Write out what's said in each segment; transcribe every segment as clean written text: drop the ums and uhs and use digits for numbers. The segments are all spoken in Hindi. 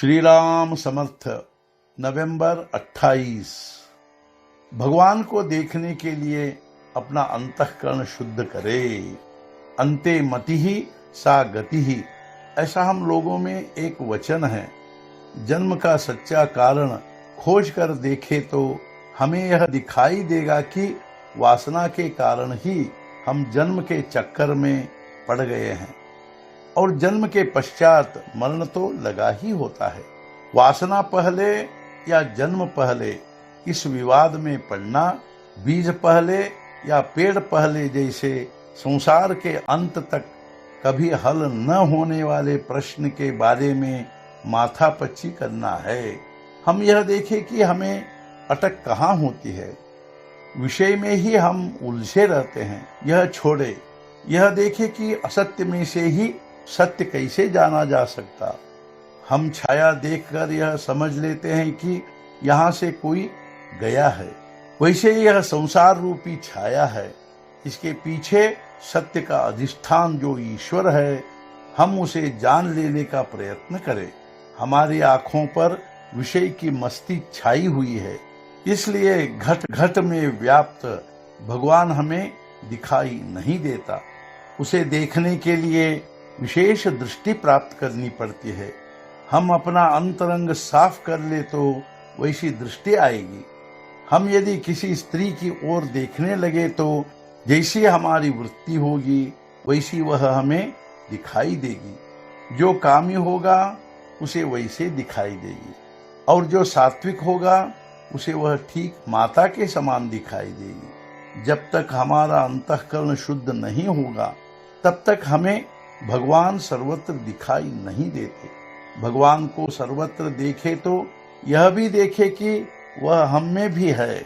श्री राम समर्थ। नवंबर 28। भगवान को देखने के लिए अपना अंतःकरण शुद्ध करे। अंते मति ही सा गति ही, ऐसा हम लोगों में एक वचन है। जन्म का सच्चा कारण खोज कर देखे तो हमें यह दिखाई देगा कि वासना के कारण ही हम जन्म के चक्कर में पड़ गए हैं और जन्म के पश्चात मरण तो लगा ही होता है। वासना पहले या जन्म पहले, इस विवाद में पड़ना, बीज पहले या पेड़ पहले जैसे संसार के अंत तक कभी हल न होने वाले प्रश्न के बारे में माथापच्ची करना है। हम यह देखें कि हमें अटक कहाँ होती है, विषय में ही हम उलझे रहते हैं। यह छोड़े, यह देखें कि असत्य में से ही सत्य कैसे जाना जा सकता। हम छाया देखकर यह समझ लेते हैं कि यहाँ से कोई गया है, वैसे यह संसार रूपी छाया है। इसके पीछे सत्य का अधिष्ठान जो ईश्वर है, हम उसे जान लेने का प्रयत्न करें। हमारी आंखों पर विषय की मस्ती छाई हुई है, इसलिए घट घट में व्याप्त भगवान हमें दिखाई नहीं देता। उसे देखने के लिए विशेष दृष्टि प्राप्त करनी पड़ती है। हम अपना अंतरंग साफ कर ले तो वैसी दृष्टि आएगी। हम यदि किसी स्त्री की ओर देखने लगे तो जैसी हमारी वृत्ति होगी वैसी वह हमें दिखाई देगी। जो कामी होगा उसे वैसे दिखाई देगी और जो सात्विक होगा उसे वह ठीक माता के समान दिखाई देगी। जब तक हमारा अंतःकरण शुद्ध नहीं होगा तब तक हमें भगवान सर्वत्र दिखाई नहीं देते। भगवान को सर्वत्र देखे तो यह भी देखे कि वह हम में भी है।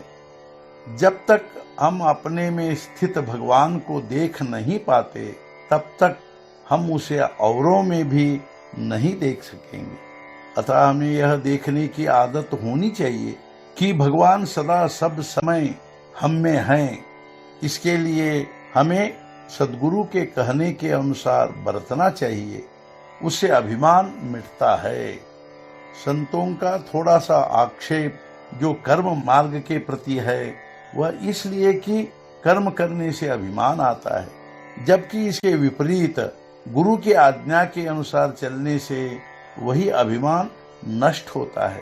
जब तक हम अपने में स्थित भगवान को देख नहीं पाते तब तक हम उसे औरों में भी नहीं देख सकेंगे। अतः हमें यह देखने की आदत होनी चाहिए कि भगवान सदा सब समय हम में हैं। इसके लिए हमें सद्गुरु के कहने के अनुसार बरतना चाहिए, उससे अभिमान मिटता है। संतों का थोड़ा सा आक्षेप जो कर्म मार्ग के प्रति है वह इसलिए कि कर्म करने से अभिमान आता है, जबकि इसके विपरीत गुरु की आज्ञा के अनुसार चलने से वही अभिमान नष्ट होता है।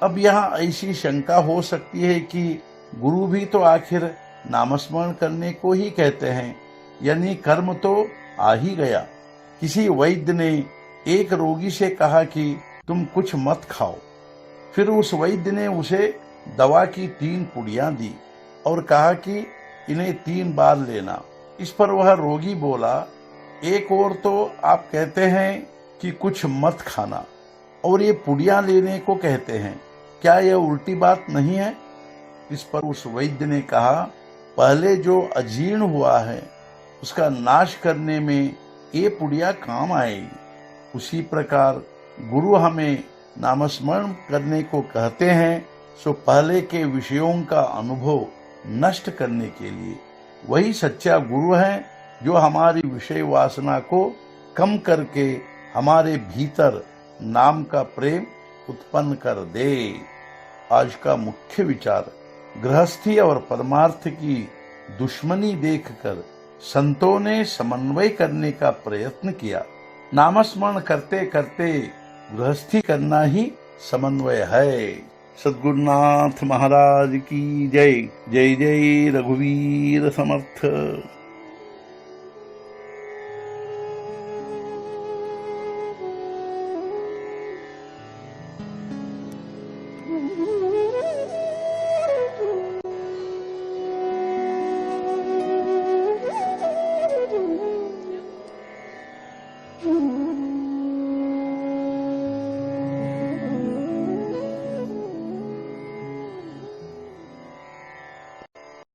अब यहाँ ऐसी शंका हो सकती है कि गुरु भी तो आखिर नामस्मरण करने को ही कहते हैं, यानी कर्म तो आ ही गया। किसी वैद्य ने एक रोगी से कहा कि तुम कुछ मत खाओ। फिर उस वैद्य ने उसे दवा की 3 पुड़ियां दी और कहा कि इन्हें 3 बार लेना। इस पर वह रोगी बोला, एक और तो आप कहते हैं कि कुछ मत खाना और ये पुड़ियां लेने को कहते हैं, क्या यह उल्टी बात नहीं है? इस पर उस वैद्य ने कहा, पहले जो अजीर्ण हुआ है उसका नाश करने में ये पुड़िया काम आएगी। उसी प्रकार गुरु हमें नामस्मरण करने को कहते हैं सो पहले के विषयों का अनुभव नष्ट करने के लिए। वही सच्चा गुरु है जो हमारी विषय वासना को कम करके हमारे भीतर नाम का प्रेम उत्पन्न कर दे। आज का मुख्य विचार, गृहस्थी और परमार्थ की दुश्मनी देखकर संतों ने समन्वय करने का प्रयत्न किया। नामस्मरण करते करते गृहस्थी करना ही समन्वय है। सद्गुरुनाथ महाराज की जय। जय जय रघुवीर समर्थ।